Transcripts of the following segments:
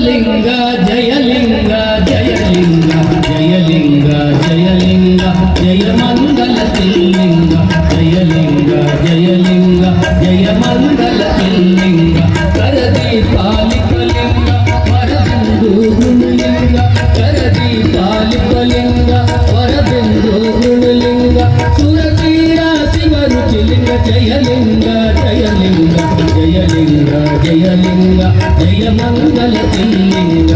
ಶಿವಲಿಂಗ ಜಯಲಿಂಗ ಜಯಲಿಂಗ ಜಯಲಿಂಗ ಜಯಲಿಂಗ ಜಯ ಮಂಗಲ ತಿಲ್ಲಿಂಗ ಜಯಲಿಂಗ ಜಯಲಿಂಗ ಜಯ ಮಂಗಲ ತಿಲ್ಲಿಂಗ ಕರದಿ ಪಾಲಿಕಲಿಂಗ ವರಬಿಂದು ಗುಣಲಿಂಗ ಕರದಿ ಪಾಲಿಕಲಿಂಗ ವರಬಿಂದು ಗುಣಲಿಂಗ ಸುರತೀರ ಶಿವರುಚಿಲಿಂಗ ಜಯಲಿಂಗ ಜಯಲಿಂಗ ಜಯಲಿಂಗ ಜಯಲಿಂಗ ಜಯ ಮಂಗಲ ತಿಲ್ಲಿಂಗ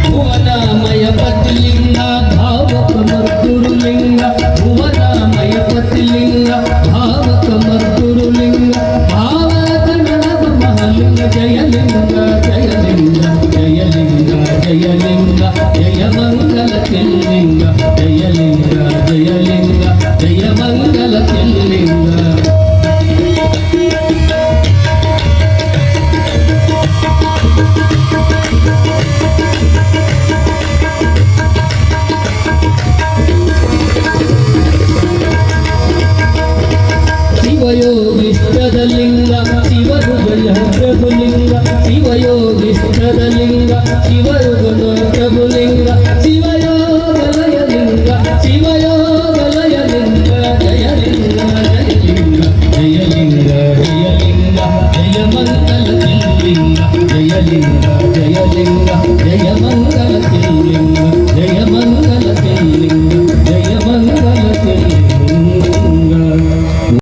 ಭುವನಾಮಯ ಪತಿಲಿಂಗ ಭಾವಕ ಮರ್ಗುರುಲಿಂಗ ಭುವನಾಮಯ ಪತಿಲಿಂಗ ಭಾವಕ ಮರ್ಗುರುಲಿಂಗ ಭಾವಕರಣವ ಮಹಾಲಿಂಗ ಜಯಲಿಂಗ ಜಯಲಿಂಗ ಜಯಲಿಂಗ ಜಯಲಿಂಗ ಜಯ ಮಂಗಲ ತಿಲ್ಲಿಂಗ ಜಯಲಿಂಗ ಜಯಲಿಂಗ ಜಯ ಮಂಗಲ ತಿಲ್ಲಿಂಗ ಶಿವಯೋಗಿಷ್ಟದಲಿಂಗ ಶಿವರುಗಳ ಪ್ರಭುಲಿಂಗ ಶಿವಯೋಗಿಷ್ಟದಲಿಂಗ ಶಿವರು